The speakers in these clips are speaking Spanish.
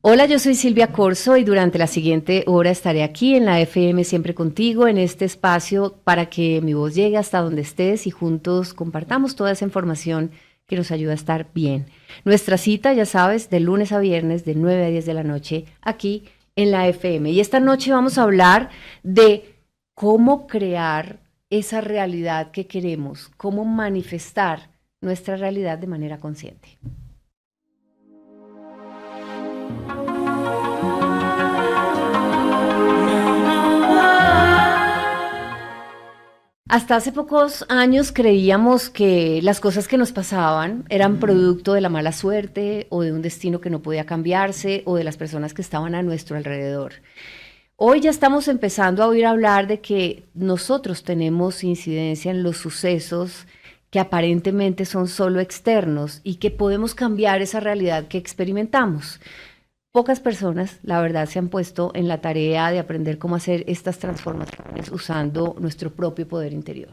Hola, yo soy Silvia Corso y durante la siguiente hora estaré aquí en la FM Siempre Contigo, en este espacio para que mi voz llegue hasta donde estés y juntos compartamos toda esa información que nos ayuda a estar bien. Nuestra cita, ya sabes, de lunes a viernes de 9 a 10 de la noche aquí en la FM. Y esta noche vamos a hablar de cómo crear esa realidad que queremos, cómo manifestar nuestra realidad de manera consciente. Hasta hace pocos años creíamos que las cosas que nos pasaban eran producto de la mala suerte o de un destino que no podía cambiarse o de las personas que estaban a nuestro alrededor. Hoy ya estamos empezando a oír hablar de que nosotros tenemos incidencia en los sucesos que aparentemente son solo externos y que podemos cambiar esa realidad que experimentamos. Pocas personas, la verdad, se han puesto en la tarea de aprender cómo hacer estas transformaciones usando nuestro propio poder interior.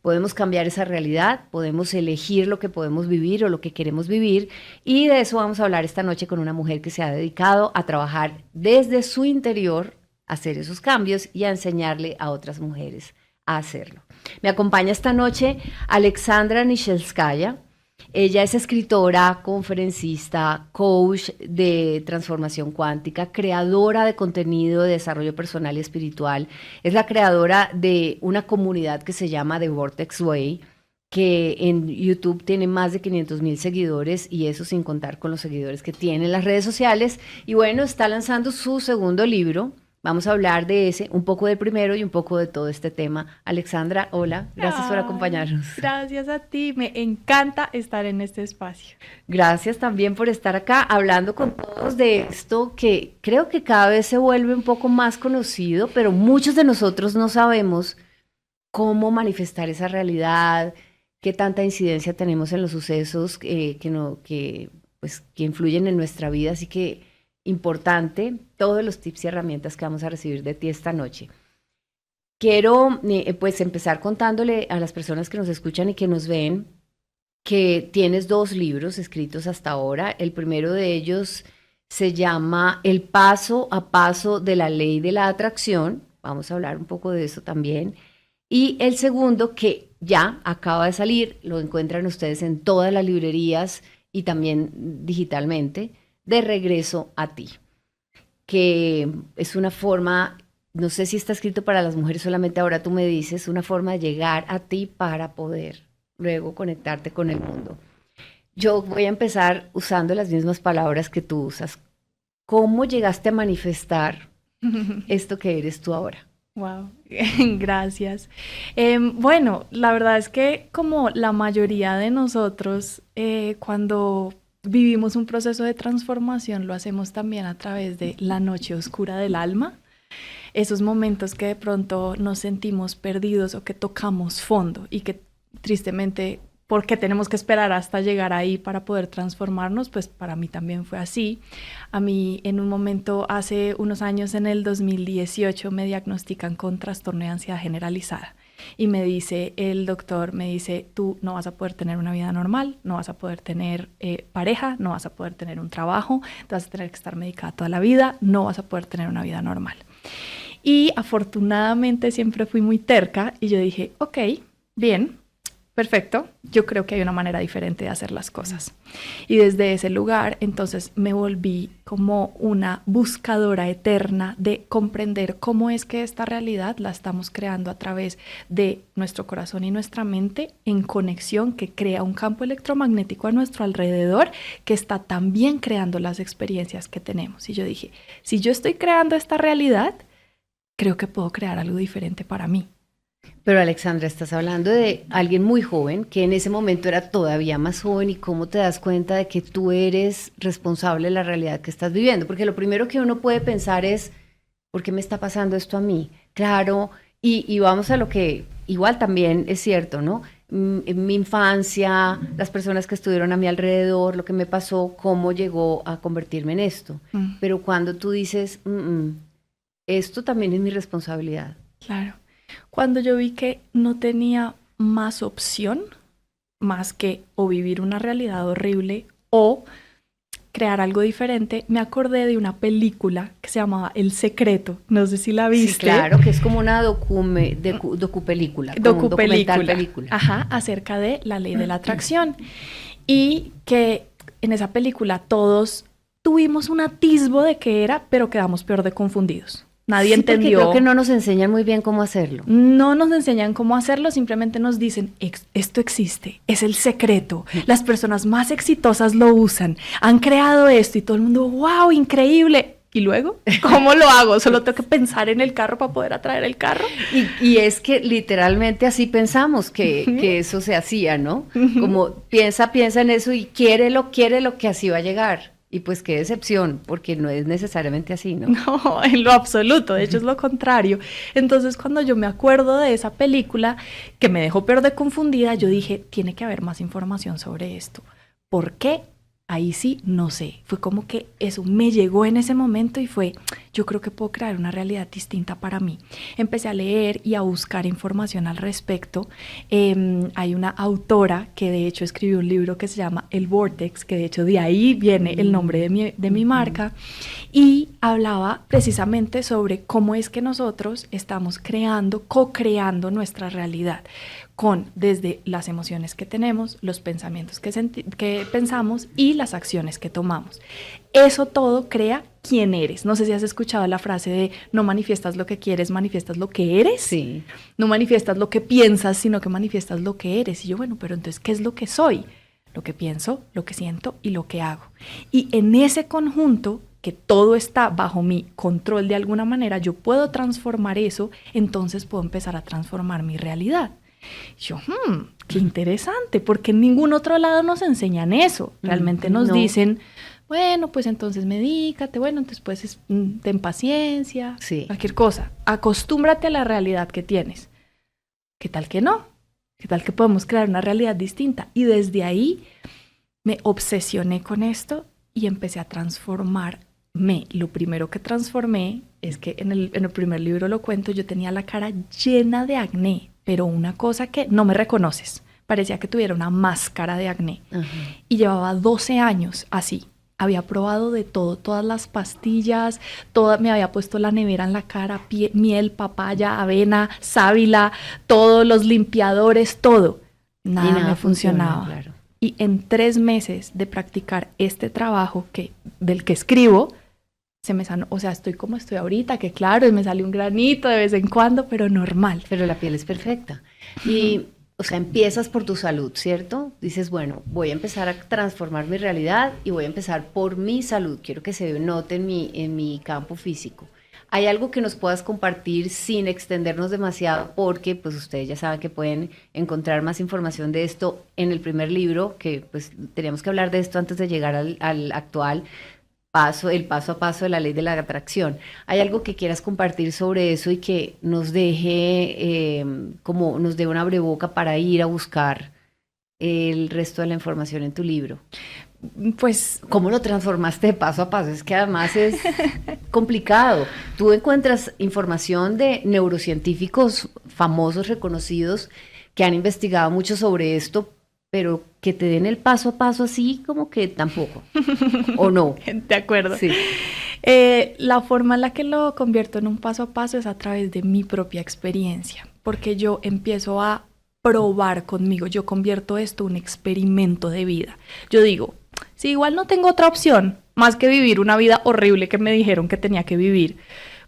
Podemos cambiar esa realidad, podemos elegir lo que podemos vivir o lo que queremos vivir, y de eso vamos a hablar esta noche con una mujer que se ha dedicado a trabajar desde su interior, a hacer esos cambios y a enseñarle a otras mujeres a hacerlo. Me acompaña esta noche Alexandra Nishelskaya. Ella es escritora, conferencista, coach de transformación cuántica, creadora de contenido de desarrollo personal y espiritual. Es la creadora de una comunidad que se llama The Vortex Way, que en YouTube tiene más de 500,000 seguidores, y eso sin contar con los seguidores que tiene en las redes sociales. Y bueno, está lanzando su segundo libro. Vamos a hablar de ese, un poco del primero y un poco de todo este tema. Alexandra, hola, gracias por Ay, acompañarnos. gracias a ti, me encanta estar en este espacio. Gracias también por estar acá hablando con todos de esto que creo que cada vez se vuelve un poco más conocido, pero muchos de nosotros no sabemos cómo manifestar esa realidad, qué tanta incidencia tenemos en los sucesos que influyen en nuestra vida. Así que importante todos los tips y herramientas que vamos a recibir de ti esta noche. Quiero pues empezar contándole a las personas que nos escuchan y que nos ven que tienes dos libros escritos hasta ahora. El primero de ellos se llama El paso a paso de la ley de la atracción. Vamos a hablar un poco de eso también. Y el segundo, que ya acaba de salir, lo encuentran ustedes en todas las librerías y también digitalmente, De regreso a ti, que es una forma, no sé si está escrito para las mujeres solamente, ahora tú me dices, una forma de llegar a ti para poder luego conectarte con el mundo. Yo voy a empezar usando las mismas palabras que tú usas. ¿Cómo llegaste a manifestar esto que eres tú ahora? Wow, gracias. Bueno, la verdad es que como la mayoría de nosotros, cuando vivimos un proceso de transformación, lo hacemos también a través de la noche oscura del alma. Esos momentos que de pronto nos sentimos perdidos o que tocamos fondo y que tristemente, porque tenemos que esperar hasta llegar ahí para poder transformarnos, pues para mí también fue así. A mí en un momento, hace unos años, en el 2018, me diagnostican con trastorno de ansiedad generalizada. Y me dice el doctor, me dice, tú no vas a poder tener una vida normal, no vas a poder tener pareja, no vas a poder tener un trabajo, te vas a tener que estar medicada toda la vida, no vas a poder tener una vida normal. Y afortunadamente siempre fui muy terca y yo dije, ok, bien, perfecto, yo creo que hay una manera diferente de hacer las cosas. Y desde ese lugar, entonces me volví como una buscadora eterna de comprender cómo es que esta realidad la estamos creando a través de nuestro corazón y nuestra mente en conexión, que crea un campo electromagnético a nuestro alrededor que está también creando las experiencias que tenemos. Y yo dije, si yo estoy creando esta realidad, creo que puedo crear algo diferente para mí. Pero Alexandra, estás hablando de alguien muy joven, que en ese momento era todavía más joven, y cómo te das cuenta de que tú eres responsable de la realidad que estás viviendo. Porque lo primero que uno puede pensar es, ¿por qué me está pasando esto a mí? Claro, y vamos a lo que igual también es cierto, ¿no? En mi infancia, las personas que estuvieron a mi alrededor, lo que me pasó, cómo llegó a convertirme en esto. Pero cuando tú dices, esto también es mi responsabilidad. Claro. Cuando yo vi que no tenía más opción, más que o vivir una realidad horrible o crear algo diferente, me acordé de una película que se llamaba El Secreto. No sé si la viste. Sí, claro, que es como una docupelícula. Documental película. Ajá, acerca de la ley de la atracción. Y que en esa película todos tuvimos un atisbo de qué era, pero quedamos peor de confundidos. Nadie entendió. Porque creo que no nos enseñan muy bien cómo hacerlo. No nos enseñan cómo hacerlo, simplemente nos dicen, esto existe, es el secreto, las personas más exitosas lo usan, han creado esto y todo el mundo, wow, increíble. ¿Y luego? ¿Cómo lo hago? Solo tengo que pensar en el carro para poder atraer el carro. Y es que literalmente así pensamos que eso se hacía, ¿no? Como piensa en eso y quiere lo que así va a llegar. Y pues qué decepción, porque no es necesariamente así, ¿no? No, en lo absoluto, de hecho es lo contrario. Entonces cuando yo me acuerdo de esa película que me dejó peor de confundida, yo dije, tiene que haber más información sobre esto. ¿Por qué? Ahí sí, no sé. Fue como que eso me llegó en ese momento y fue, yo creo que puedo crear una realidad distinta para mí. Empecé a leer y a buscar información al respecto. Hay una autora que de hecho escribió un libro que se llama El Vortex, que de hecho de ahí viene el nombre de mi marca, y hablaba precisamente sobre cómo es que nosotros estamos creando, co-creando nuestra realidad. Desde las emociones que tenemos, los pensamientos que pensamos y las acciones que tomamos. Eso todo crea quién eres. No sé si has escuchado la frase de no manifiestas lo que quieres, manifiestas lo que eres. Sí. No manifiestas lo que piensas, sino que manifiestas lo que eres. Y yo, bueno, pero entonces, ¿qué es lo que soy? Lo que pienso, lo que siento y lo que hago. Y en ese conjunto, que todo está bajo mi control de alguna manera, yo puedo transformar eso, entonces puedo empezar a transformar mi realidad. Yo, qué interesante, porque en ningún otro lado nos enseñan eso. Realmente nos dicen, bueno, pues entonces medícate, bueno, entonces pues ten paciencia, cualquier cosa. Acostúmbrate a la realidad que tienes. ¿Qué tal que no? ¿Qué tal que podemos crear una realidad distinta? Y desde ahí me obsesioné con esto y empecé a transformarme. Lo primero que transformé es que en el primer libro lo cuento, yo tenía la cara llena de acné, pero una cosa que no me reconoces. Parecía que tuviera una máscara de acné. Uh-huh. Y llevaba 12 años así. Había probado de todo, todas las pastillas, me había puesto la nevera en la cara, miel, papaya, avena, sábila, todos los limpiadores, todo. Nada me funcionaba. Claro. Y en 3 meses de practicar este trabajo del que escribo, se me sanó, o sea, estoy como estoy ahorita, que claro, me sale un granito de vez en cuando, pero normal. Pero la piel es perfecta. Y, o sea, empiezas por tu salud, ¿cierto? Dices, bueno, voy a empezar a transformar mi realidad y voy a empezar por mi salud. Quiero que se note en mi campo físico. ¿Hay algo que nos puedas compartir sin extendernos demasiado? Porque, pues, ustedes ya saben que pueden encontrar más información de esto en el primer libro, que, pues, teníamos que hablar de esto antes de llegar al actual, el paso a paso de la ley de la atracción. ¿Hay algo que quieras compartir sobre eso y que nos deje, como nos dé una abreboca para ir a buscar el resto de la información en tu libro? Pues, ¿cómo lo transformaste de paso a paso? Es que además es complicado. Tú encuentras información de neurocientíficos famosos, reconocidos, que han investigado mucho sobre esto, pero que te den el paso a paso así, como que tampoco, ¿o no? De acuerdo. Sí. La forma en la que lo convierto en un paso a paso es a través de mi propia experiencia, porque yo empiezo a probar conmigo, yo convierto esto en un experimento de vida. Yo digo, si igual no tengo otra opción más que vivir una vida horrible que me dijeron que tenía que vivir,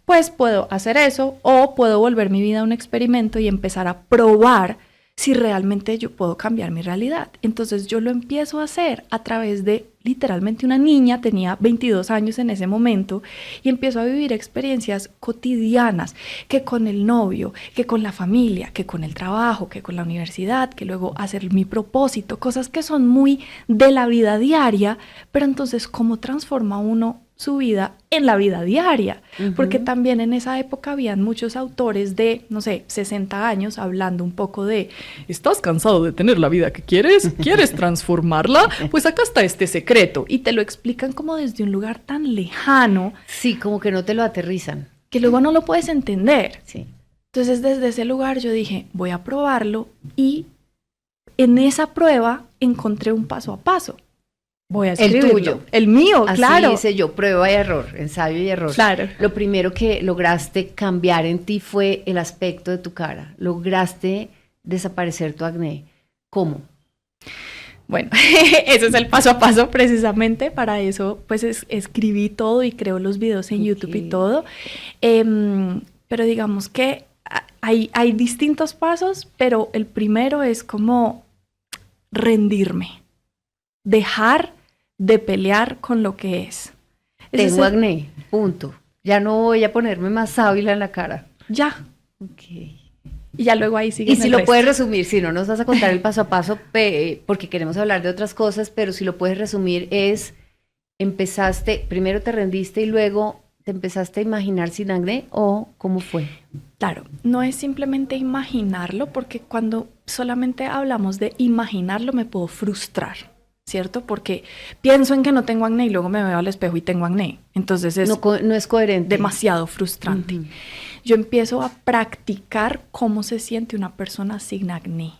pues puedo hacer eso o puedo volver mi vida a un experimento y empezar a probar si realmente yo puedo cambiar mi realidad. Entonces yo lo empiezo a hacer a través de literalmente una niña, tenía 22 años en ese momento, y empiezo a vivir experiencias cotidianas, que con el novio, que con la familia, que con el trabajo, que con la universidad, que luego hacer mi propósito, cosas que son muy de la vida diaria, pero entonces ¿cómo transforma uno su vida en la vida diaria? Uh-huh. Porque también en esa época habían muchos autores de, no sé, 60 años hablando un poco de ¿estás cansado de tener la vida que quieres? ¿Quieres transformarla? Pues acá está este secreto. Y te lo explican como desde un lugar tan lejano. Sí, como que no te lo aterrizan. Que luego no lo puedes entender. Sí. Entonces desde ese lugar yo dije, voy a probarlo, y en esa prueba encontré un paso a paso. voy a El escribirlo. tuyo. El mío, Así claro. hice yo, prueba y error, ensayo y error. Claro. Lo primero que lograste cambiar en ti fue el aspecto de tu cara. Lograste desaparecer tu acné. ¿Cómo? Bueno, ese es el paso a paso precisamente. Para eso, pues escribí todo y creo los videos en YouTube y todo. Pero digamos que hay distintos pasos, pero el primero es como rendirme. Dejar de pelear con lo que es. Tengo acné, punto. Ya no voy a ponerme más sábila en la cara. Ya. Okay. Y ya luego ahí sigue. Y si lo puedes resumir, si no nos vas a contar el paso a paso, porque queremos hablar de otras cosas, pero si lo puedes resumir es, empezaste, primero te rendiste y luego te empezaste a imaginar sin acné, ¿o cómo fue? Claro, no es simplemente imaginarlo, porque cuando solamente hablamos de imaginarlo me puedo frustrar, ¿cierto? Porque pienso en que no tengo acné y luego me veo al espejo y tengo acné. Entonces no es coherente. Demasiado frustrante. Uh-huh. Yo empiezo a practicar cómo se siente una persona sin acné,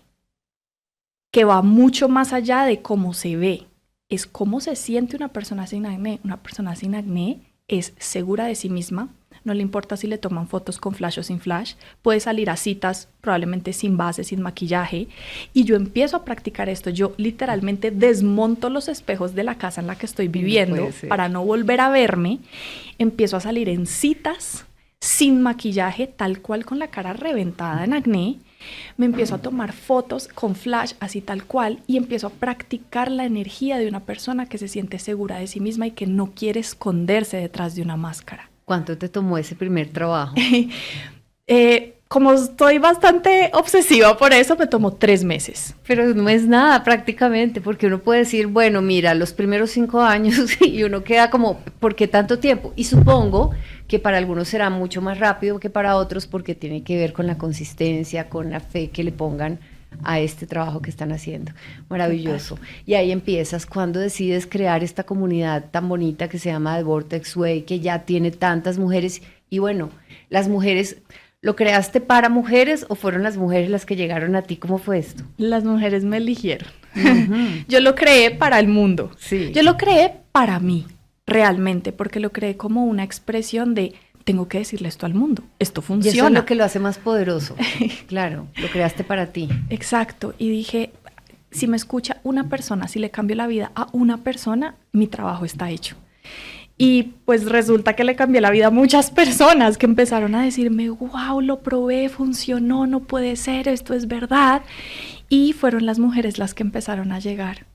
que va mucho más allá de cómo se ve. Es cómo se siente una persona sin acné. Una persona sin acné es segura de sí misma, no le importa si le toman fotos con flash o sin flash, puede salir a citas probablemente sin base, sin maquillaje, y yo empiezo a practicar esto. Yo literalmente desmonto los espejos de la casa en la que estoy viviendo para no volver a verme, empiezo a salir en citas sin maquillaje, tal cual con la cara reventada en acné, me empiezo a tomar fotos con flash así tal cual y empiezo a practicar la energía de una persona que se siente segura de sí misma y que no quiere esconderse detrás de una máscara. ¿Cuánto te tomó ese primer trabajo? Como estoy bastante obsesiva por eso, me tomó 3 meses. Pero no es nada prácticamente, porque uno puede decir, bueno, mira, los primeros 5 años y uno queda como, ¿por qué tanto tiempo? Y supongo que para algunos será mucho más rápido que para otros porque tiene que ver con la consistencia, con la fe que le pongan a este trabajo que están haciendo. Maravilloso. Y ahí empiezas, cuando decides crear esta comunidad tan bonita que se llama The Vortex Way, que ya tiene tantas mujeres. Y bueno, las mujeres, ¿lo creaste para mujeres o fueron las mujeres las que llegaron a ti? ¿Cómo fue esto? Las mujeres me eligieron. Uh-huh. Yo lo creé para el mundo. Sí. Yo lo creé para mí, realmente, porque lo creé como una expresión de tengo que decirle esto al mundo, esto funciona. Y eso es lo que lo hace más poderoso. Claro, lo creaste para ti. Exacto, y dije, si me escucha una persona, si le cambio la vida a una persona, mi trabajo está hecho. Y pues resulta que le cambié la vida a muchas personas que empezaron a decirme, wow, lo probé, funcionó, no puede ser, esto es verdad. Y fueron las mujeres las que empezaron a llegar.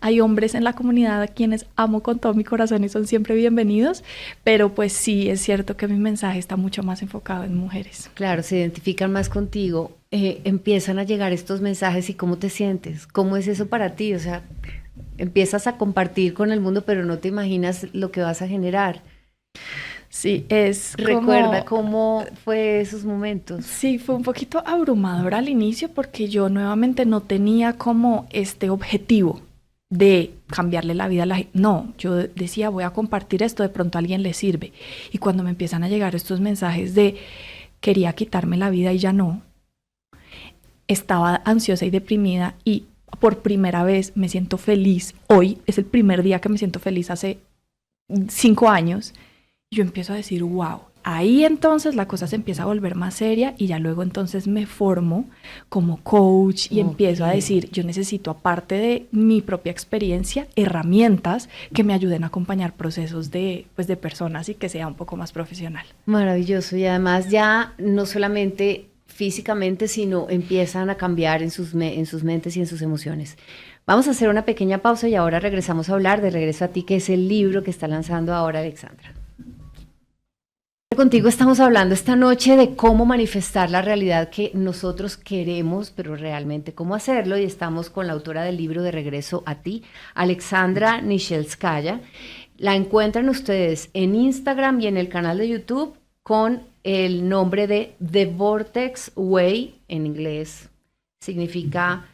Hay hombres en la comunidad a quienes amo con todo mi corazón y son siempre bienvenidos, pero pues sí, es cierto que mi mensaje está mucho más enfocado en mujeres. Claro, se identifican más contigo, empiezan a llegar estos mensajes y ¿cómo te sientes? ¿Cómo es eso para ti? O sea, empiezas a compartir con el mundo, pero no te imaginas lo que vas a generar. Sí, es ¿Recuerda cómo fue esos momentos? Sí, fue un poquito abrumador al inicio porque yo nuevamente no tenía como este objetivo de cambiarle la vida a la gente. No, yo decía, voy a compartir esto, de pronto a alguien le sirve. Y cuando me empiezan a llegar estos mensajes de quería quitarme la vida y ya no, estaba ansiosa y deprimida y por primera vez me siento feliz. Hoy es el primer día que me siento feliz hace 5 años. Yo empiezo a decir, wow. Ahí entonces la cosa se empieza a volver más seria y ya luego entonces me formo como coach y empiezo a decir, yo necesito, aparte de mi propia experiencia, herramientas que me ayuden a acompañar procesos de personas y que sea un poco más profesional. Maravilloso. Y además ya no solamente físicamente, sino empiezan a cambiar en sus mentes y en sus emociones. Vamos a hacer una pequeña pausa y ahora regresamos a hablar de Regreso a ti, que es el libro que está lanzando ahora Alexandra. Contigo estamos hablando esta noche de cómo manifestar la realidad que nosotros queremos, pero realmente cómo hacerlo, y estamos con la autora del libro de Regreso a ti, Alexandra Nishelskaya. La encuentran ustedes en Instagram y en el canal de YouTube con el nombre de The Vortex Way, en inglés significa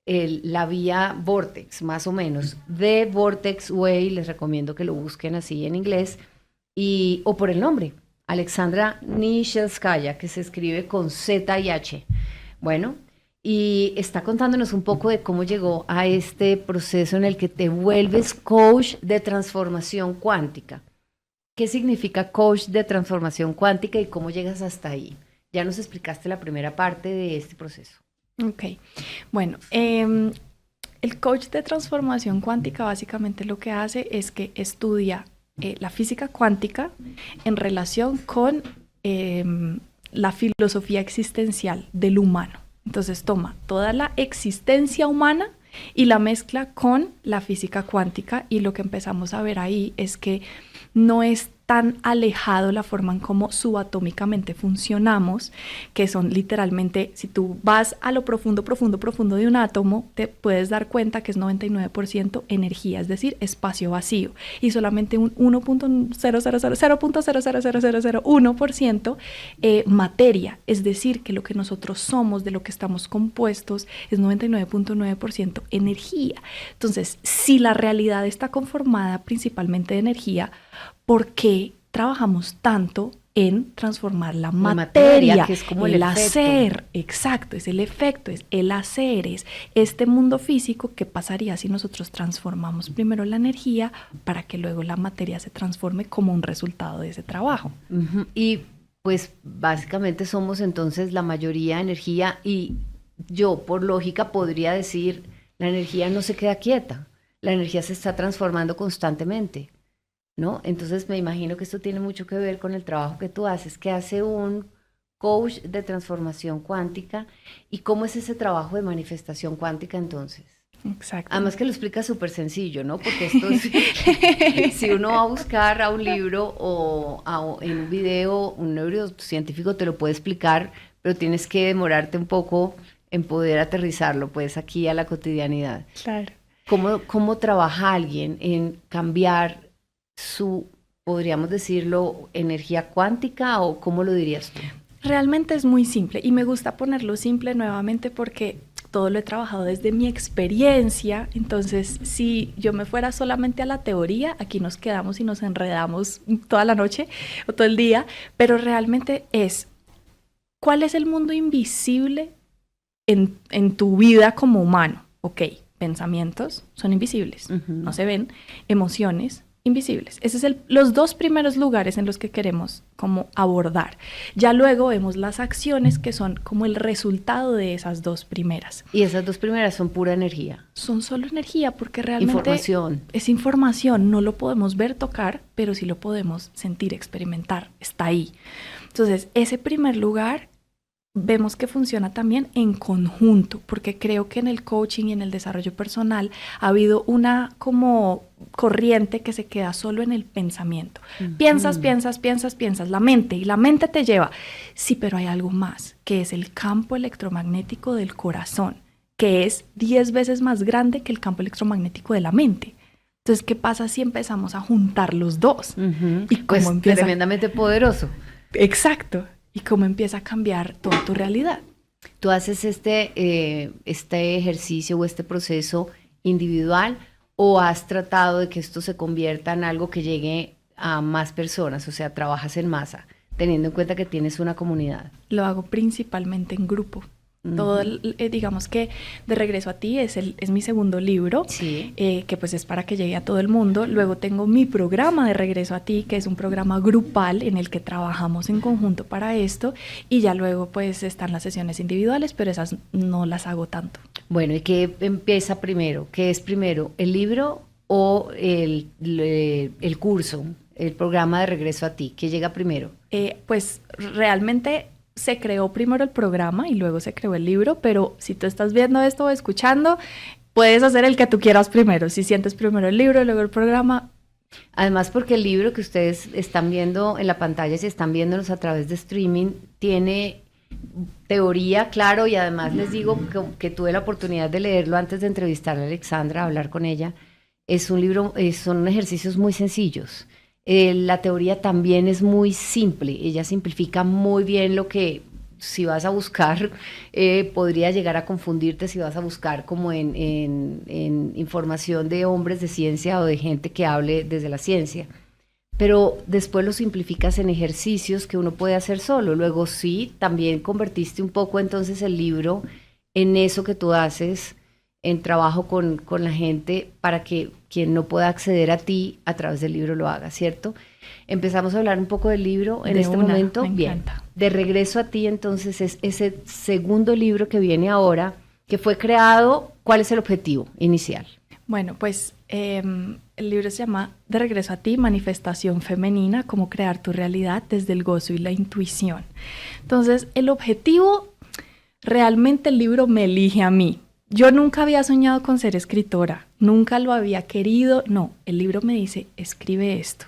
la vía Vortex, más o menos. The Vortex Way, les recomiendo que lo busquen así en inglés, o por el nombre. Alexandra Nishelskaya, que se escribe con Z y H. Bueno, y está contándonos un poco de cómo llegó a este proceso en el que te vuelves coach de transformación cuántica. ¿Qué significa coach de transformación cuántica y cómo llegas hasta ahí? Ya nos explicaste la primera parte de este proceso. Ok, bueno, el coach de transformación cuántica básicamente lo que hace es que estudia la física cuántica en relación con la filosofía existencial del humano. Entonces toma toda la existencia humana y la mezcla con la física cuántica, y lo que empezamos a ver ahí es que no es tan alejado la forma en cómo subatómicamente funcionamos, que son literalmente, si tú vas a lo profundo, profundo, profundo de un átomo, te puedes dar cuenta que es 99% energía, es decir, espacio vacío, y solamente un 0.00001% materia, es decir, que lo que nosotros somos, de lo que estamos compuestos, es 99.9% energía. Entonces, si la realidad está conformada principalmente de energía, ¿por qué trabajamos tanto en transformar la materia? Que es como el efecto. hacer, exacto, es el efecto, es el hacer, es este mundo físico. ¿Qué pasaría si nosotros transformamos primero la energía para que luego la materia se transforme como un resultado de ese trabajo? Y pues básicamente somos entonces la mayoría energía, y yo por lógica podría decir, la energía no se queda quieta, la energía se está transformando constantemente, ¿no? Entonces me imagino que esto tiene mucho que ver con el trabajo que tú haces, que hace un coach de transformación cuántica. ¿Y cómo es ese trabajo de manifestación cuántica entonces? Exacto. Además que lo explica súper sencillo, ¿no? Porque esto si uno va a buscar a un libro o en un video, un neurocientífico te lo puede explicar, pero tienes que demorarte un poco en poder aterrizarlo, pues, aquí a la cotidianidad. Claro. ¿Cómo trabaja alguien en cambiar su, podríamos decirlo, energía cuántica, o cómo lo dirías tú? Realmente es muy simple, y me gusta ponerlo simple nuevamente porque todo lo he trabajado desde mi experiencia. Entonces, si yo me fuera solamente a la teoría, aquí nos quedamos y nos enredamos toda la noche o todo el día, pero realmente es, ¿cuál es el mundo invisible en tu vida como humano? Ok, pensamientos son invisibles, no se ven, emociones invisibles. Esos son los dos primeros lugares en los que queremos como abordar. Ya luego vemos las acciones, que son como el resultado de esas dos primeras. Y esas dos primeras son pura energía. Son solo energía, porque realmente información. Es información, no lo podemos ver, tocar, pero sí lo podemos sentir, experimentar, está ahí. Entonces, ese primer lugar vemos que funciona también en conjunto, porque creo que en el coaching y en el desarrollo personal ha habido una como corriente que se queda solo en el pensamiento. Piensas, la mente, y la mente te lleva. Sí, pero hay algo más, que es el campo electromagnético del corazón, que es 10 veces más grande que el campo electromagnético de la mente. Entonces, ¿qué pasa si empezamos a juntar los dos? Y pues empieza... tremendamente poderoso. Exacto. Y cómo empieza a cambiar toda tu realidad. ¿Tú haces este ejercicio o este proceso individual, o has tratado de que esto se convierta en algo que llegue a más personas? O sea, trabajas en masa, teniendo en cuenta que tienes una comunidad. Lo hago principalmente en grupo. Todo, digamos que De Regreso a Ti es mi segundo libro, sí. Que pues es para que llegue a todo el mundo. Luego tengo mi programa de Regreso a Ti, que es un programa grupal en el que trabajamos en conjunto para esto, y ya luego pues están las sesiones individuales, pero esas no las hago tanto. Bueno, ¿y qué empieza primero? ¿Qué es primero, el libro o el curso, el programa de Regreso a Ti? ¿Qué llega primero? Pues realmente se creó primero el programa y luego se creó el libro, pero si tú estás viendo esto o escuchando, puedes hacer el que tú quieras primero. Si sientes primero el libro, luego el programa. Además, porque el libro que ustedes están viendo en la pantalla, si están viéndonos a través de streaming, tiene teoría, claro, y además les digo que tuve la oportunidad de leerlo antes de entrevistar a Alexandra, hablar con ella. Es un libro, son ejercicios muy sencillos. La teoría también es muy simple, ella simplifica muy bien lo que, si vas a buscar, podría llegar a confundirte si vas a buscar como en información de hombres de ciencia o de gente que hable desde la ciencia. Pero después lo simplificas en ejercicios que uno puede hacer solo. Luego sí, también convertiste un poco entonces el libro en eso que tú haces, en trabajo con la gente, para que quien no pueda acceder a ti a través del libro lo haga, ¿cierto? Empezamos a hablar un poco del libro en este momento. Me Bien, encanta. De regreso a ti, entonces, es ese segundo libro que viene ahora, que fue creado. ¿Cuál es el objetivo inicial? Bueno, pues el libro se llama De regreso a ti, manifestación femenina, cómo crear tu realidad desde el gozo y la intuición. Entonces, el objetivo, realmente el libro me elige a mí. Yo nunca había soñado con ser escritora, nunca lo había querido, no, el libro me dice, escribe esto.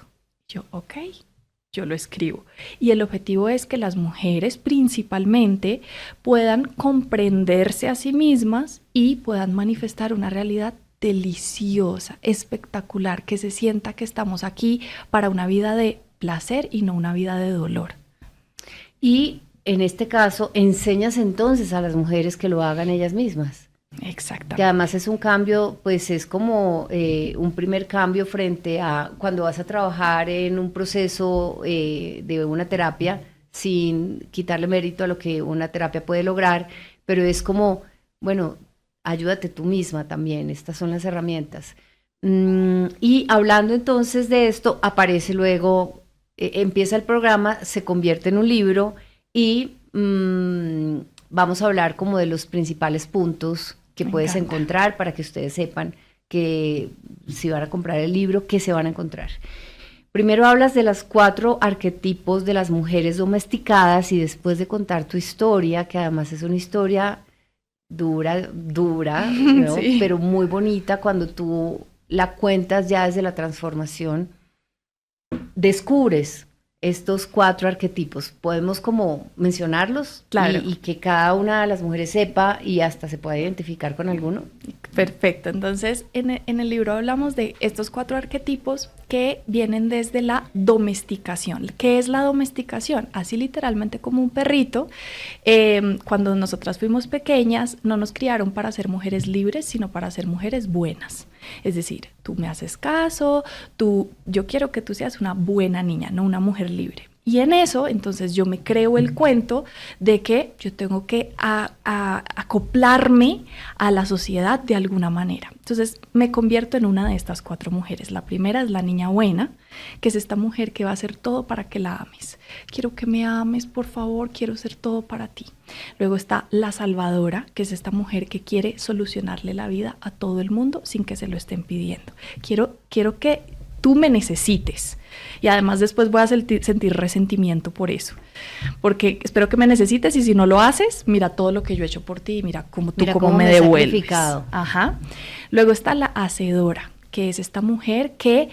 Yo, ok, yo lo escribo. Y el objetivo es que las mujeres principalmente puedan comprenderse a sí mismas y puedan manifestar una realidad deliciosa, espectacular, que se sienta que estamos aquí para una vida de placer y no una vida de dolor. Y en este caso, enseñas entonces a las mujeres que lo hagan ellas mismas. Exactamente. Que además es un cambio, pues es como un primer cambio frente a cuando vas a trabajar en un proceso de una terapia, sin quitarle mérito a lo que una terapia puede lograr, pero es como, bueno, ayúdate tú misma también, estas son las herramientas. Y hablando entonces de esto, aparece luego, empieza el programa, se convierte en un libro y vamos a hablar como de los principales puntos que puedes encontrar para que ustedes sepan que si van a comprar el libro, ¿qué se van a encontrar? Primero hablas de los 4 arquetipos de las mujeres domesticadas y después de contar tu historia, que además es una historia dura, ¿no? Sí. Pero muy bonita cuando tú la cuentas ya desde la transformación, descubres estos 4 arquetipos. ¿Podemos como mencionarlos? Claro. Y que cada una de las mujeres sepa y hasta se pueda identificar con alguno. Perfecto. Entonces, en el libro hablamos de estos 4 arquetipos que vienen desde la domesticación. ¿Qué es la domesticación? Así literalmente como un perrito. Cuando nosotras fuimos pequeñas, no nos criaron para ser mujeres libres, sino para ser mujeres buenas. Es decir, tú me haces caso, yo quiero que tú seas una buena niña, no una mujer libre. Y en eso, entonces yo me creo el cuento de que yo tengo que acoplarme a la sociedad de alguna manera. Entonces me convierto en una de estas 4 mujeres. La primera es la niña buena, que es esta mujer que va a hacer todo para que la ames. Quiero que me ames, por favor, quiero ser todo para ti. Luego está la salvadora, que es esta mujer que quiere solucionarle la vida a todo el mundo sin que se lo estén pidiendo. Quiero que tú me necesites. Y además después voy a sentir resentimiento por eso. Porque espero que me necesites y si no lo haces, mira todo lo que yo he hecho por ti y mira cómo me devuelves. Ajá. Luego está la hacedora, que es esta mujer que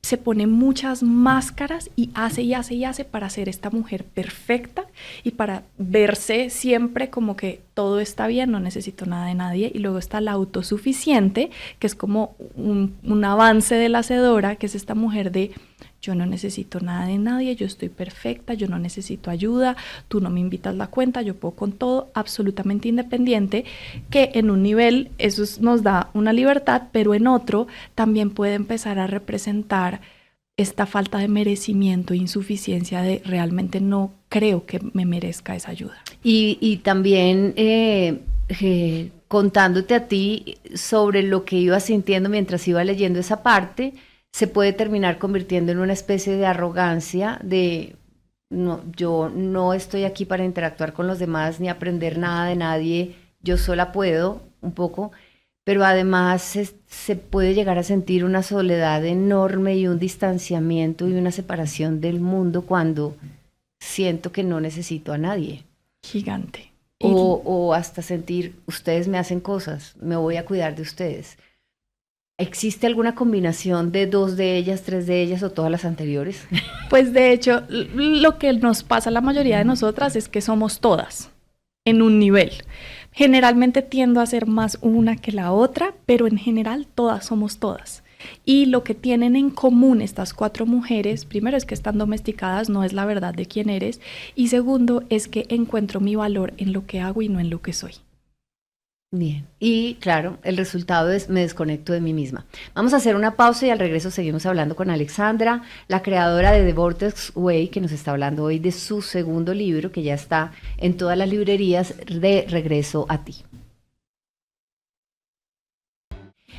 se pone muchas máscaras y hace para ser esta mujer perfecta y para verse siempre como que todo está bien, no necesito nada de nadie. Y luego está la autosuficiente, que es como un avance de la hacedora, que es esta mujer de yo no necesito nada de nadie, yo estoy perfecta, yo no necesito ayuda, tú no me invitas la cuenta, yo puedo con todo, absolutamente independiente, que en un nivel eso nos da una libertad, pero en otro también puede empezar a representar esta falta de merecimiento, insuficiencia de realmente no creo que me merezca esa ayuda. Y también contándote a ti sobre lo que iba sintiendo mientras iba leyendo esa parte, se puede terminar convirtiendo en una especie de arrogancia de no, yo no estoy aquí para interactuar con los demás ni aprender nada de nadie, yo sola puedo un poco, pero además se puede llegar a sentir una soledad enorme y un distanciamiento y una separación del mundo cuando siento que no necesito a nadie. Gigante. O hasta sentir, ustedes me hacen cosas, me voy a cuidar de ustedes. ¿Existe alguna combinación de 2 de ellas, 3 de ellas o todas las anteriores? Pues de hecho, lo que nos pasa a la mayoría de nosotras es que somos todas en un nivel. Generalmente tiendo a ser más una que la otra, pero en general todas somos todas. Y lo que tienen en común estas 4 mujeres, primero es que están domesticadas, no es la verdad de quién eres, y segundo es que encuentro mi valor en lo que hago y no en lo que soy. Bien, y claro, el resultado es me desconecto de mí misma. Vamos a hacer una pausa y al regreso seguimos hablando con Alexandra, la creadora de The Vortex Way, que nos está hablando hoy de su segundo libro, que ya está en todas las librerías, de Regreso a ti.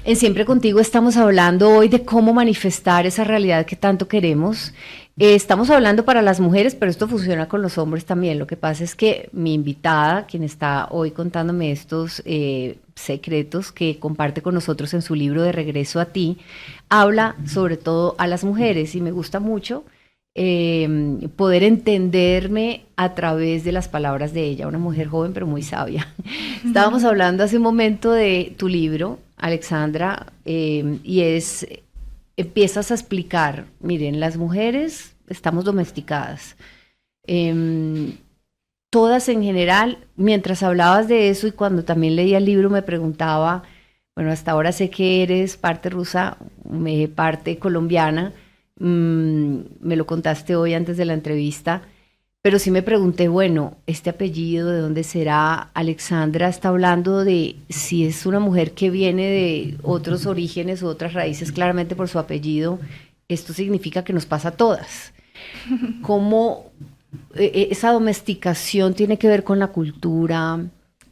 En Siempre Contigo estamos hablando hoy de cómo manifestar esa realidad que tanto queremos. Estamos hablando para las mujeres, pero esto funciona con los hombres también. Lo que pasa es que mi invitada, quien está hoy contándome estos secretos que comparte con nosotros en su libro De Regreso a Ti, habla sobre todo a las mujeres y me gusta mucho poder entenderme a través de las palabras de ella, una mujer joven pero muy sabia. Estábamos hablando hace un momento de tu libro, Alexandra, empiezas a explicar, miren, las mujeres estamos domesticadas, todas en general. Mientras hablabas de eso y cuando también leía el libro me preguntaba, bueno, hasta ahora sé que eres parte rusa, parte colombiana, me lo contaste hoy antes de la entrevista, pero sí me pregunté, bueno, este apellido, ¿de dónde será? Alexandra está hablando de si es una mujer que viene de otros orígenes o otras raíces, claramente por su apellido. Esto significa que nos pasa a todas. ¿Cómo esa domesticación tiene que ver con la cultura?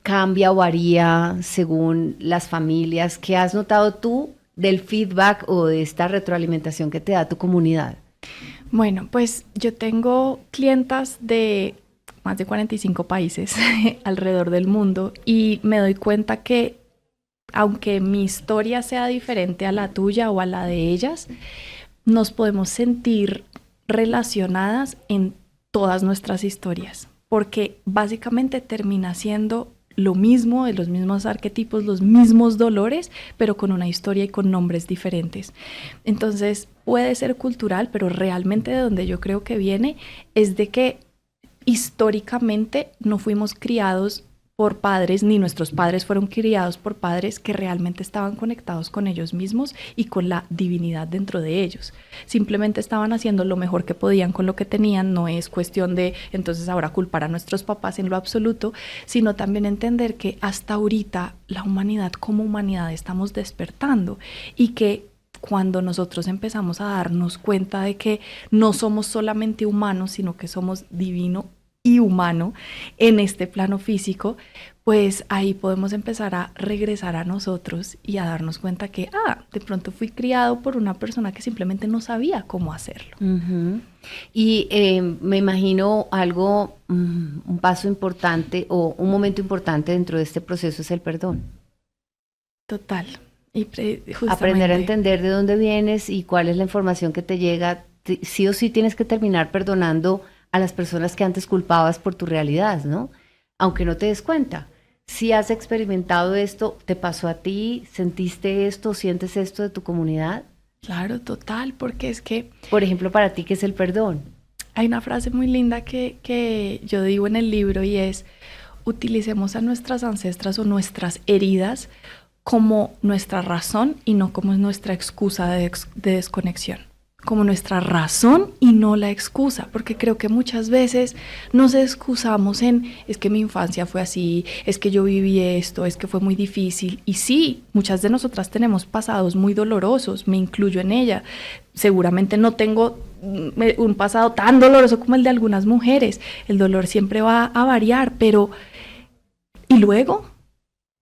¿Cambia o varía según las familias? ¿Qué has notado tú del feedback o de esta retroalimentación que te da tu comunidad? Bueno, pues yo tengo clientas de más de 45 países alrededor del mundo y me doy cuenta que aunque mi historia sea diferente a la tuya o a la de ellas, nos podemos sentir relacionadas en todas nuestras historias, porque básicamente termina siendo lo mismo, de los mismos arquetipos, los mismos dolores, pero con una historia y con nombres diferentes. Entonces puede ser cultural, pero realmente de donde yo creo que viene es de que históricamente no fuimos criados por padres, ni nuestros padres fueron criados por padres que realmente estaban conectados con ellos mismos y con la divinidad dentro de ellos. Simplemente estaban haciendo lo mejor que podían con lo que tenían. No es cuestión de entonces ahora culpar a nuestros papás en lo absoluto, sino también entender que hasta ahorita la humanidad como humanidad estamos despertando y que cuando nosotros empezamos a darnos cuenta de que no somos solamente humanos, sino que somos divino y humano en este plano físico, pues ahí podemos empezar a regresar a nosotros y a darnos cuenta que, de pronto fui criado por una persona que simplemente no sabía cómo hacerlo. Uh-huh. Y me imagino un paso importante o un momento importante dentro de este proceso es el perdón. Total. Aprender a entender de dónde vienes y cuál es la información que te llega. Sí o sí tienes que terminar perdonando a las personas que antes culpabas por tu realidad, ¿no? Aunque no te des cuenta. Si has experimentado esto, ¿te pasó a ti? ¿Sentiste esto? ¿Sientes esto de tu comunidad? Claro, total, porque es que... Por ejemplo, para ti, ¿qué es el perdón? Hay una frase muy linda que yo digo en el libro y es: utilicemos a nuestras ancestras o nuestras heridas como nuestra razón y no como nuestra excusa de desconexión. Como nuestra razón y no la excusa, porque creo que muchas veces nos excusamos en es que mi infancia fue así, es que yo viví esto, es que fue muy difícil. Y sí, muchas de nosotras tenemos pasados muy dolorosos, me incluyo en ella. Seguramente no tengo un pasado tan doloroso como el de algunas mujeres. El dolor siempre va a variar, pero ¿y luego?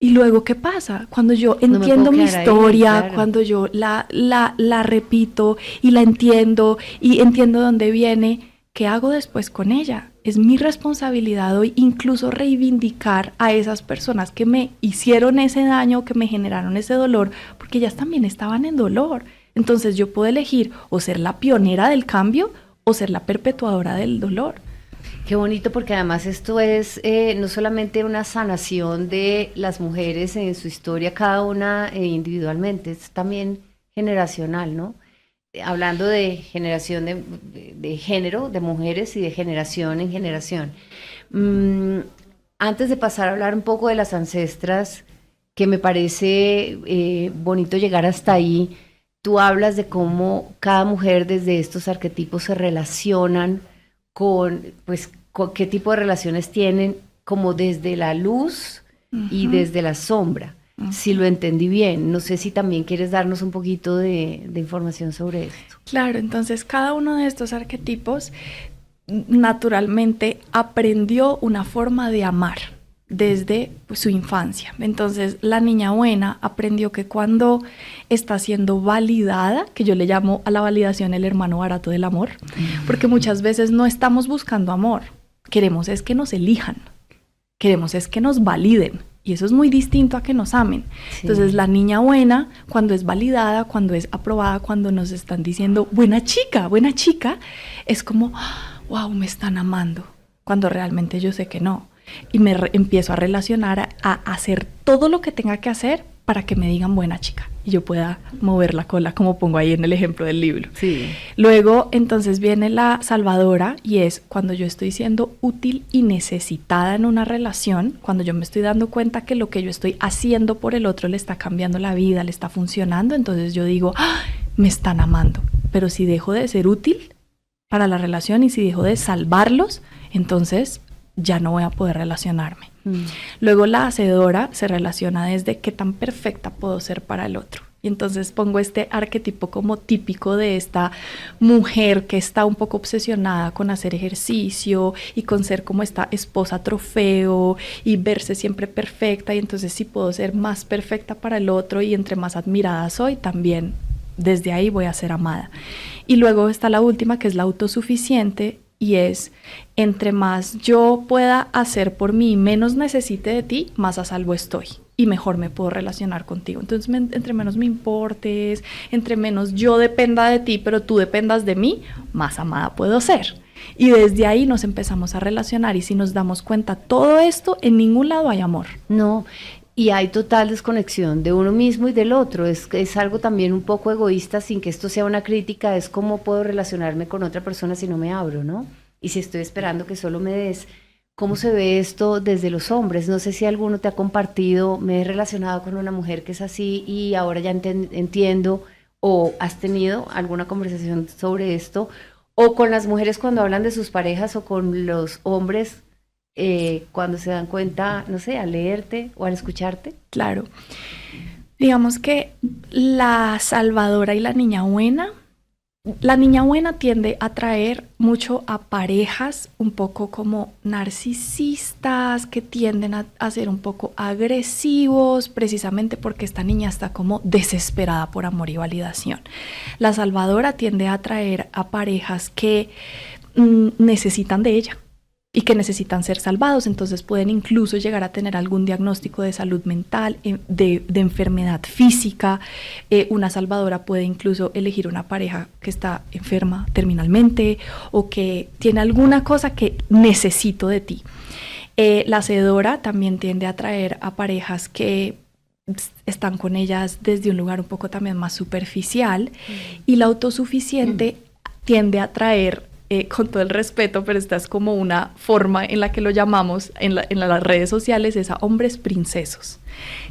¿Y luego qué pasa? Cuando yo entiendo mi historia, ahí, claro. Cuando yo la repito y la entiendo y entiendo dónde viene, ¿qué hago después con ella? Es mi responsabilidad hoy incluso reivindicar a esas personas que me hicieron ese daño, que me generaron ese dolor, porque ellas también estaban en dolor. Entonces yo puedo elegir o ser la pionera del cambio o ser la perpetuadora del dolor. Qué bonito, porque además esto es no solamente una sanación de las mujeres en su historia, cada una individualmente, es también generacional, ¿no? Hablando de generación de género, de mujeres y de generación en generación. Antes de pasar a hablar un poco de las ancestras, que me parece bonito llegar hasta ahí, tú hablas de cómo cada mujer desde estos arquetipos se relacionan con qué tipo de relaciones tienen, como desde la luz y desde la sombra, si lo entendí bien. No sé si también quieres darnos un poquito de información sobre esto. Claro, entonces cada uno de estos arquetipos naturalmente aprendió una forma de amar. desde su infancia. Entonces, la niña buena aprendió que cuando está siendo validada, que yo le llamo a la validación el hermano barato del amor, porque muchas veces no estamos buscando amor, queremos es que nos elijan, queremos es que nos validen, y eso es muy distinto a que nos amen. Sí. Entonces, la niña buena, cuando es validada, cuando es aprobada, cuando nos están diciendo buena chica, es como, wow, me están amando, cuando realmente yo sé que no. Y me empiezo a relacionar, a hacer todo lo que tenga que hacer para que me digan buena chica y yo pueda mover la cola, como pongo ahí en el ejemplo del libro. Sí. Luego, entonces viene la salvadora, y es cuando yo estoy siendo útil y necesitada en una relación, cuando yo me estoy dando cuenta que lo que yo estoy haciendo por el otro le está cambiando la vida, le está funcionando, entonces yo digo, ¡ah! Me están amando. Pero si dejo de ser útil para la relación y si dejo de salvarlos, entonces ya no voy a poder relacionarme. Luego la hacedora se relaciona desde qué tan perfecta puedo ser para el otro. Y entonces pongo este arquetipo como típico de esta mujer que está un poco obsesionada con hacer ejercicio y con ser como esta esposa trofeo y verse siempre perfecta. Y entonces si puedo ser más perfecta para el otro y entre más admirada soy, también desde ahí voy a ser amada. Y luego está la última, que es la autosuficiente, y es, entre más yo pueda hacer por mí y menos necesite de ti, más a salvo estoy y mejor me puedo relacionar contigo. Entonces, entre menos me importes, entre menos yo dependa de ti, pero tú dependas de mí, más amada puedo ser. Y desde ahí nos empezamos a relacionar, y si nos damos cuenta, todo esto, en ningún lado hay amor. No, y hay total desconexión de uno mismo y del otro. Es algo también un poco egoísta, sin que esto sea una crítica, es cómo puedo relacionarme con otra persona si no me abro, ¿no? Y si estoy esperando que solo me des. ¿Cómo se ve esto desde los hombres? No sé si alguno te ha compartido, me he relacionado con una mujer que es así y ahora ya entiendo, o has tenido alguna conversación sobre esto, o con las mujeres cuando hablan de sus parejas, o con los hombres cuando se dan cuenta, no sé, al leerte o al escucharte. Claro. Digamos que la salvadora y la niña buena tiende a atraer mucho a parejas un poco como narcisistas, que tienden a ser un poco agresivos, precisamente porque esta niña está como desesperada por amor y validación. La salvadora tiende a atraer a parejas que necesitan de ella y que necesitan ser salvados, entonces pueden incluso llegar a tener algún diagnóstico de salud mental, de enfermedad física. Una salvadora puede incluso elegir una pareja que está enferma terminalmente o que tiene alguna cosa que necesito de ti. La hacedora también tiende a atraer a parejas que están con ellas desde un lugar un poco también más superficial, y la autosuficiente tiende a atraer, con todo el respeto, pero esta es como una forma en la que lo llamamos en las redes sociales, es a hombres princesos,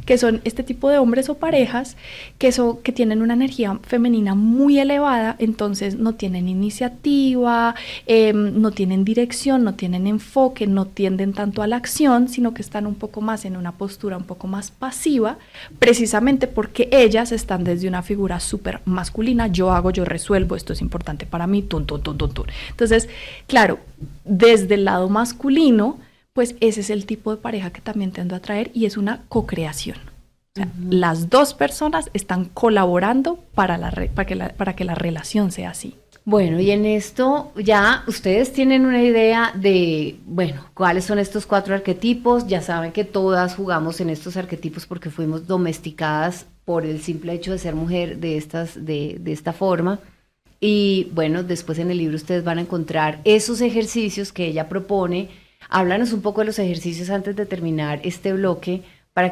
que son este tipo de hombres o parejas que tienen una energía femenina muy elevada, entonces no tienen iniciativa, no tienen dirección, no tienen enfoque, no tienden tanto a la acción, sino que están un poco más en una postura un poco más pasiva, precisamente porque ellas están desde una figura súper masculina, yo hago, yo resuelvo, esto es importante para mí, tun. Entonces, claro, desde el lado masculino, pues ese es el tipo de pareja que también tiendo a atraer, y es una co-creación. O sea, las dos personas están colaborando para que la relación sea así. Bueno, y en esto ya ustedes tienen una idea de, bueno, cuáles son estos 4 arquetipos. Ya saben que todas jugamos en estos arquetipos porque fuimos domesticadas por el simple hecho de ser mujer de esta forma. Y bueno, después en el libro ustedes van a encontrar esos ejercicios que ella propone. Háblanos un poco de los ejercicios antes de terminar este bloque, para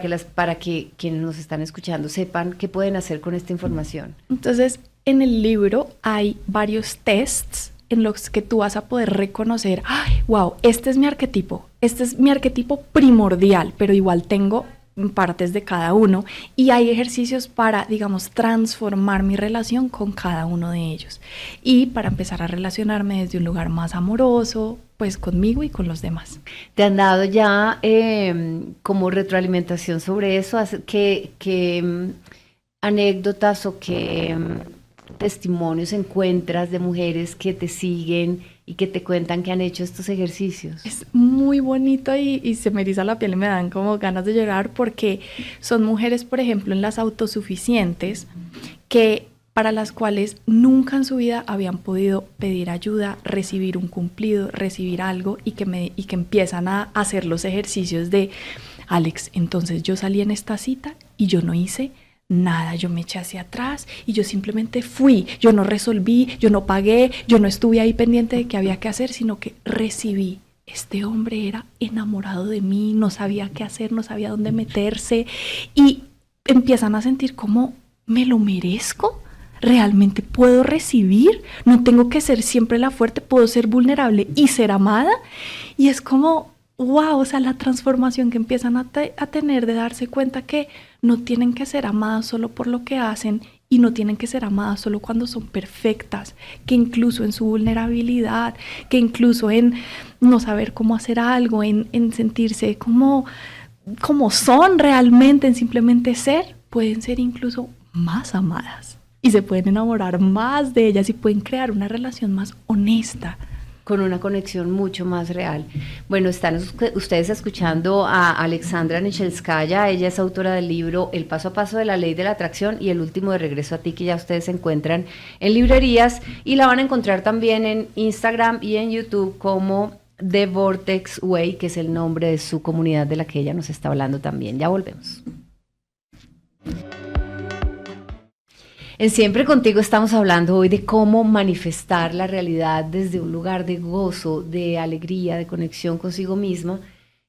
que quienes nos están escuchando sepan qué pueden hacer con esta información. Entonces, en el libro hay varios tests en los que tú vas a poder reconocer, ¡ay, wow! Este es mi arquetipo primordial, pero igual tengo partes de cada uno, y hay ejercicios para, digamos, transformar mi relación con cada uno de ellos y para empezar a relacionarme desde un lugar más amoroso, pues conmigo y con los demás. ¿Te han dado ya como retroalimentación sobre eso? ¿Qué anécdotas o qué testimonios encuentras de mujeres que te siguen y que te cuentan que han hecho estos ejercicios. Es muy bonito y se me eriza la piel y me dan como ganas de llorar porque son mujeres, por ejemplo, en las autosuficientes, que para las cuales nunca en su vida habían podido pedir ayuda, recibir un cumplido, recibir algo y que empiezan a hacer los ejercicios de Alex, entonces yo salí en esta cita y yo no hice nada, yo me eché hacia atrás y yo simplemente fui, yo no resolví, yo no pagué, yo no estuve ahí pendiente de qué había que hacer, sino que recibí. Este hombre era enamorado de mí, no sabía qué hacer, no sabía dónde meterse y empiezan a sentir como, ¿me lo merezco? ¿Realmente puedo recibir? ¿No tengo que ser siempre la fuerte? ¿Puedo ser vulnerable y ser amada? Y es como, wow, o sea, la transformación que empiezan a tener de darse cuenta que no tienen que ser amadas solo por lo que hacen y no tienen que ser amadas solo cuando son perfectas, que incluso en su vulnerabilidad, que incluso en no saber cómo hacer algo, en sentirse como son realmente, en simplemente ser, pueden ser incluso más amadas y se pueden enamorar más de ellas y pueden crear una relación más honesta, con una conexión mucho más real. Bueno, están ustedes escuchando a Alexandra Nichelskaya, ella es autora del libro El paso a paso de la ley de la atracción y el último de Regreso a ti, que ya ustedes encuentran en librerías y la van a encontrar también en Instagram y en YouTube como The Vortex Way, que es el nombre de su comunidad de la que ella nos está hablando también. Ya volvemos. En Siempre Contigo estamos hablando hoy de cómo manifestar la realidad desde un lugar de gozo, de alegría, de conexión consigo misma,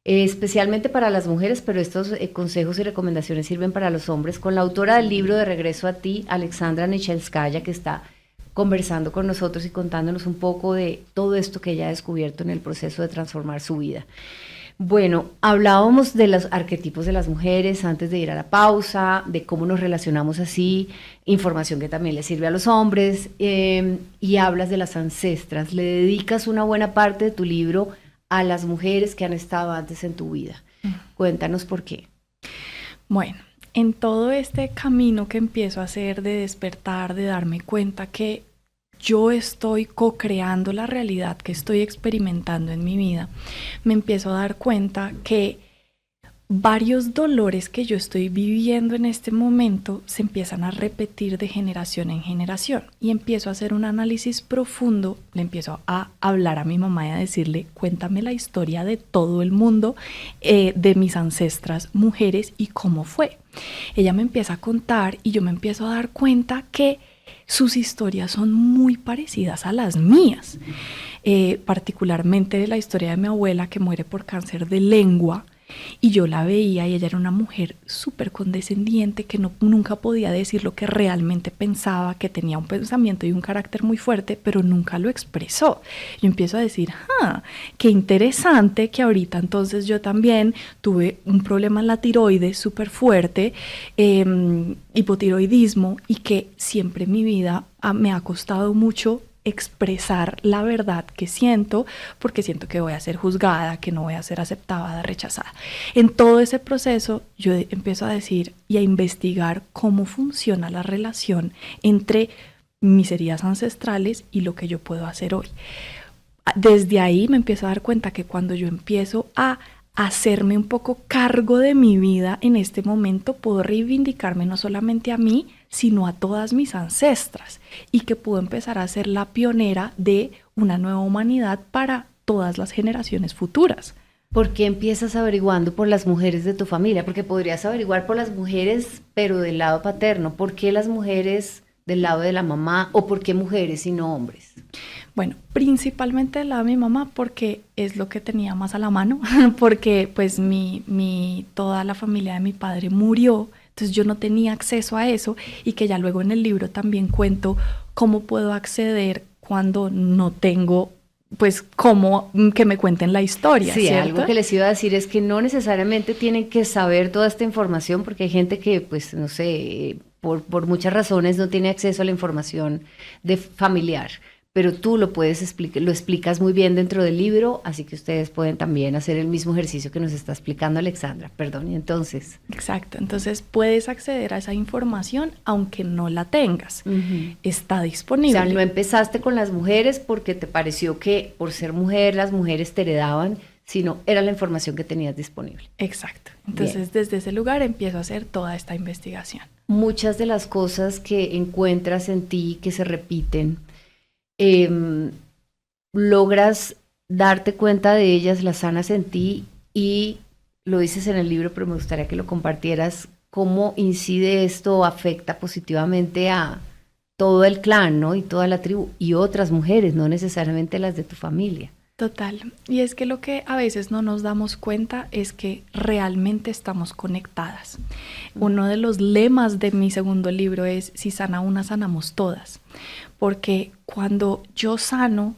especialmente para las mujeres, pero estos consejos y recomendaciones sirven para los hombres, con la autora del libro De Regreso a ti, Alexandra Nichelskaya, que está conversando con nosotros y contándonos un poco de todo esto que ella ha descubierto en el proceso de transformar su vida. Bueno, hablábamos de los arquetipos de las mujeres antes de ir a la pausa, de cómo nos relacionamos así, información que también le sirve a los hombres, y hablas de las ancestras. Le dedicas una buena parte de tu libro a las mujeres que han estado antes en tu vida. Cuéntanos por qué. Bueno, en todo este camino que empiezo a hacer de despertar, de darme cuenta que yo estoy co-creando la realidad que estoy experimentando en mi vida, me empiezo a dar cuenta que varios dolores que yo estoy viviendo en este momento se empiezan a repetir de generación en generación y empiezo a hacer un análisis profundo, le empiezo a hablar a mi mamá y a decirle, cuéntame la historia de todo el mundo, de mis ancestras mujeres y cómo fue. Ella me empieza a contar y yo me empiezo a dar cuenta que sus historias son muy parecidas a las mías, particularmente de la historia de mi abuela que muere por cáncer de lengua y yo la veía y ella era una mujer súper condescendiente que nunca podía decir lo que realmente pensaba, que tenía un pensamiento y un carácter muy fuerte, pero nunca lo expresó. Yo empiezo a decir, qué interesante que ahorita entonces yo también tuve un problema en la tiroides súper fuerte, hipotiroidismo, y que siempre en mi vida me ha costado mucho expresar la verdad que siento, porque siento que voy a ser juzgada, que no voy a ser aceptada, rechazada. En todo ese proceso yo empiezo a decir y a investigar cómo funciona la relación entre mis heridas ancestrales y lo que yo puedo hacer hoy. Desde ahí me empiezo a dar cuenta que cuando yo empiezo a hacerme un poco cargo de mi vida en este momento, puedo reivindicarme no solamente a mí, sino a todas mis ancestras, y que puedo empezar a ser la pionera de una nueva humanidad para todas las generaciones futuras. ¿Por qué empiezas averiguando por las mujeres de tu familia? Porque podrías averiguar por las mujeres, pero del lado paterno. ¿Por qué las mujeres del lado de la mamá? ¿O por qué mujeres y no hombres? Bueno, principalmente del lado de mi mamá, porque es lo que tenía más a la mano, porque pues toda la familia de mi padre murió, entonces yo no tenía acceso a eso, y que ya luego en el libro también cuento cómo puedo acceder cuando no tengo, pues, cómo que me cuenten la historia, sí, ¿cierto? Algo que les iba a decir es que no necesariamente tienen que saber toda esta información, porque hay gente que, pues, no sé, por muchas razones no tiene acceso a la información familiar. pero tú lo puedes explicar, lo explicas muy bien dentro del libro, así que ustedes pueden también hacer el mismo ejercicio que nos está explicando Alexandra. Perdón, y entonces. Exacto, entonces puedes acceder a esa información aunque no la tengas. Está O disponible. sea, no empezaste con las mujeres porque te pareció que por ser mujer las mujeres te heredaban, sino era la información que tenías disponible. Exacto, entonces desde ese lugar empiezo a hacer toda esta investigación. Muchas de las cosas que encuentras en ti que se repiten, logras darte cuenta de ellas, las sanas en ti y lo dices en el libro, pero me gustaría que lo compartieras, cómo incide esto o afecta positivamente a todo el clan, ¿no? Y toda la tribu y otras mujeres, no necesariamente las de tu familia. Total, y es que lo que a veces no nos damos cuenta es que realmente estamos conectadas. Uno de los lemas de mi segundo libro es: si sana una, sanamos todas, porque cuando yo sano,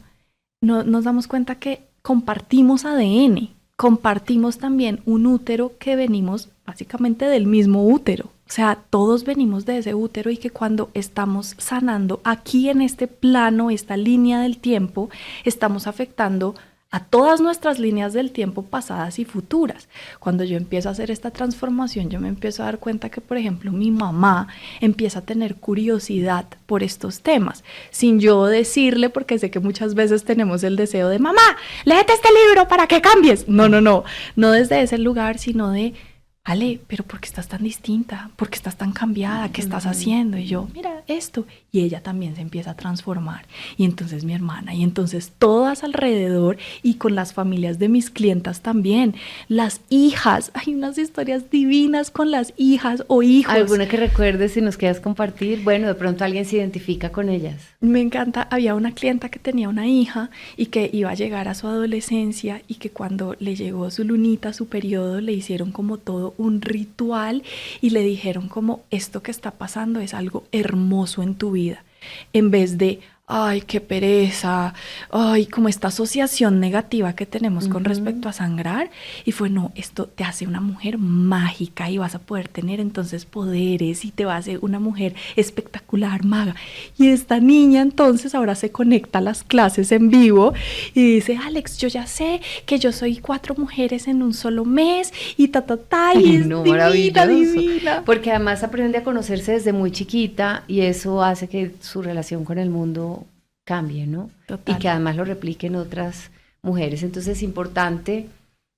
nos damos cuenta que compartimos ADN, compartimos también un útero que venimos básicamente del mismo útero. O sea, todos venimos de ese útero y que cuando estamos sanando aquí en este plano, esta línea del tiempo, estamos afectando a todas nuestras líneas del tiempo pasadas y futuras. Cuando yo empiezo a hacer esta transformación, yo me empiezo a dar cuenta que, por ejemplo, mi mamá empieza a tener curiosidad por estos temas, sin yo decirle, porque sé que muchas veces tenemos el deseo de: mamá, léete este libro para que cambies. No desde ese lugar, sino de: Ale, pero ¿por qué estás tan distinta? ¿Por qué estás tan cambiada? ¿Qué estás haciendo? Y yo, mira esto. Y ella también se empieza a transformar. Y entonces mi hermana, y entonces todas alrededor, y con las familias de mis clientas también. Las hijas, hay unas historias divinas con las hijas o hijos. ¿Alguna que recuerdes si nos quieras compartir? Bueno, de pronto alguien se identifica con ellas. Me encanta, había una clienta que tenía una hija y que iba a llegar a su adolescencia y que cuando le llegó su lunita, su periodo, le hicieron como todo un ritual y le dijeron como: esto que está pasando es algo hermoso en tu vida. En vez de: ay, qué pereza, ay, como esta asociación negativa que tenemos con respecto a sangrar. Y fue: no, esto te hace una mujer mágica y vas a poder tener entonces poderes y te va a hacer una mujer espectacular, maga. Y esta niña entonces ahora se conecta a las clases en vivo y dice: Alex, yo ya sé que yo soy 4 mujeres en un solo mes y y es No, divina. Porque además aprende a conocerse desde muy chiquita y eso hace que su relación con el mundo cambie, ¿no? Total. Y que además lo repliquen otras mujeres. Entonces es importante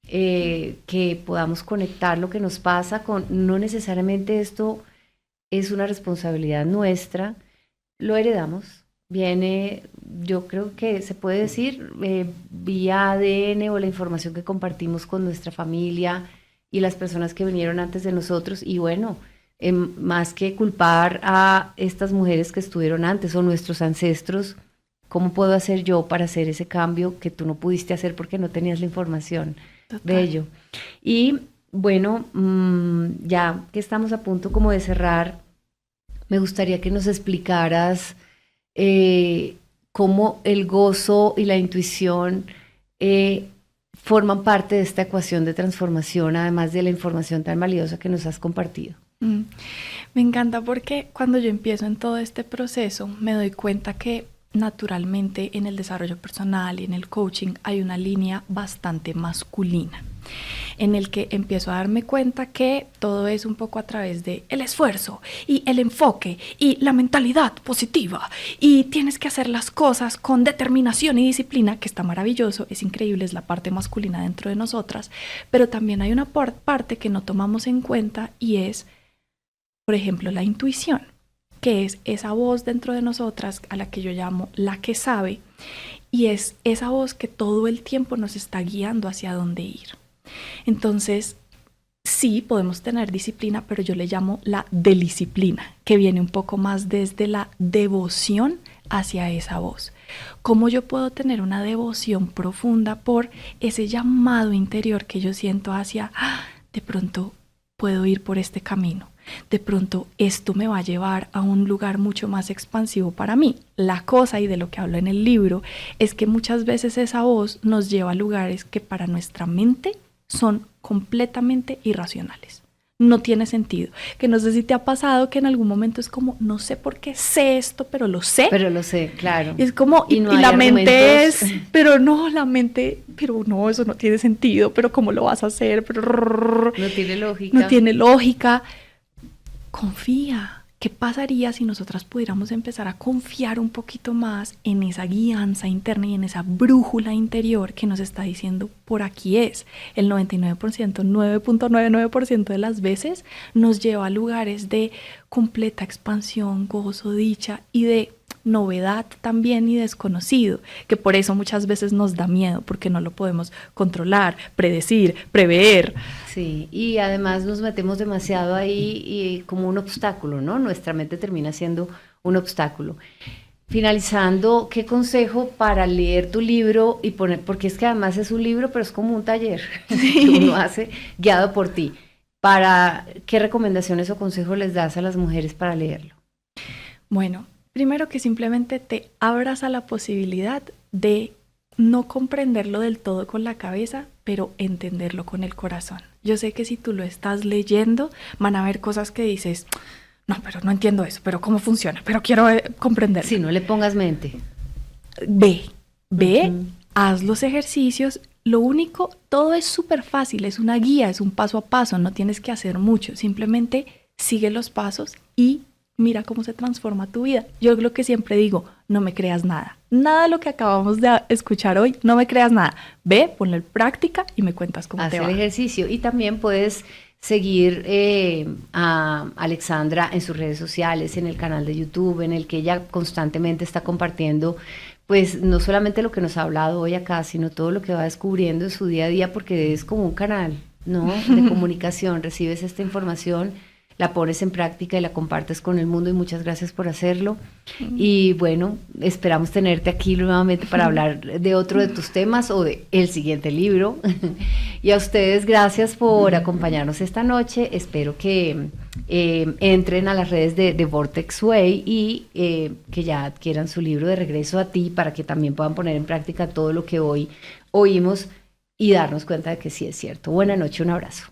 que podamos conectar lo que nos pasa con, no necesariamente esto es una responsabilidad nuestra, lo heredamos, viene, yo creo que se puede decir, vía ADN o la información que compartimos con nuestra familia y las personas que vinieron antes de nosotros. Y bueno, más que culpar a estas mujeres que estuvieron antes o nuestros ancestros, ¿cómo puedo hacer yo para hacer ese cambio que tú no pudiste hacer porque no tenías la información de ello? Y bueno, ya que estamos a punto como de cerrar, me gustaría que nos explicaras cómo el gozo y la intuición forman parte de esta ecuación de transformación, además de la información tan valiosa que nos has compartido. Me encanta porque cuando yo empiezo en todo este proceso me doy cuenta que naturalmente en el desarrollo personal y en el coaching hay una línea bastante masculina en el que empiezo a darme cuenta que todo es un poco a través de el esfuerzo y el enfoque y la mentalidad positiva y tienes que hacer las cosas con determinación y disciplina, que está maravilloso, es increíble, es la parte masculina dentro de nosotras, pero también hay una parte que no tomamos en cuenta y es, por ejemplo, la intuición, que es esa voz dentro de nosotras a la que yo llamo la que sabe, y es esa voz que todo el tiempo nos está guiando hacia dónde ir. Entonces, sí, podemos tener disciplina, pero yo le llamo la delisciplina, que viene un poco más desde la devoción hacia esa voz. ¿Cómo yo puedo tener una devoción profunda por ese llamado interior que yo siento hacia, de pronto puedo ir por este camino? De pronto esto me va a llevar a un lugar mucho más expansivo para mí. La cosa, y de lo que hablo en el libro, es que muchas veces esa voz nos lleva a lugares que para nuestra mente son completamente irracionales. no tiene sentido. Que no sé si te ha pasado que en algún momento es como, no sé por qué sé esto, pero lo sé. Pero lo sé, claro. Y es como, y no hay la mente argumentos. pero no, la mente, pero no, eso no tiene sentido, pero ¿cómo lo vas a hacer? Pero No tiene lógica. no tiene lógica. Confía. ¿Qué pasaría si nosotras pudiéramos empezar a confiar un poquito más en esa guianza interna y en esa brújula interior que nos está diciendo por aquí es? El 99%, 9.99% de las veces nos lleva a lugares de completa expansión, gozo, dicha y de novedad también y desconocido, que por eso muchas veces nos da miedo, porque no lo podemos controlar, predecir, prever. Sí, y además nos metemos demasiado ahí y como un obstáculo, ¿no? Nuestra mente termina siendo un obstáculo. Finalizando, ¿qué consejo para leer tu libro y poner, porque es que además es un libro, pero es como un taller que uno hace guiado por ti? ¿Qué recomendaciones o consejos les das a las mujeres para leerlo? Bueno, primero que simplemente te abras a la posibilidad de no comprenderlo del todo con la cabeza, pero entenderlo con el corazón. Yo sé que si tú lo estás leyendo, van a haber cosas que dices, no, pero no entiendo eso, pero ¿cómo funciona? Pero quiero comprenderlo. Sí, no le pongas mente. Ve, haz los ejercicios. Lo único, todo es súper fácil, es una guía, es un paso a paso, no tienes que hacer mucho, simplemente sigue los pasos y mira cómo se transforma tu vida. Yo lo que siempre digo, no me creas nada. Nada de lo que acabamos de escuchar hoy, no me creas nada. Ve, ponlo en práctica y me cuentas cómo te va. Haz el ejercicio y también puedes seguir a Alexandra en sus redes sociales, en el canal de YouTube, en el que ella constantemente está compartiendo, pues no solamente lo que nos ha hablado hoy acá, sino todo lo que va descubriendo en su día a día, porque es como un canal, ¿no? De comunicación. Recibes esta información, la pones en práctica y la compartes con el mundo, y muchas gracias por hacerlo. Y bueno, esperamos tenerte aquí nuevamente para hablar de otro de tus temas o de el siguiente libro. Y a ustedes, gracias por acompañarnos esta noche. Espero que entren a las redes de Vortex Way y que ya adquieran su libro de Regreso a Ti, para que también puedan poner en práctica todo lo que hoy oímos y darnos cuenta de que sí es cierto. Buenas noches, un abrazo.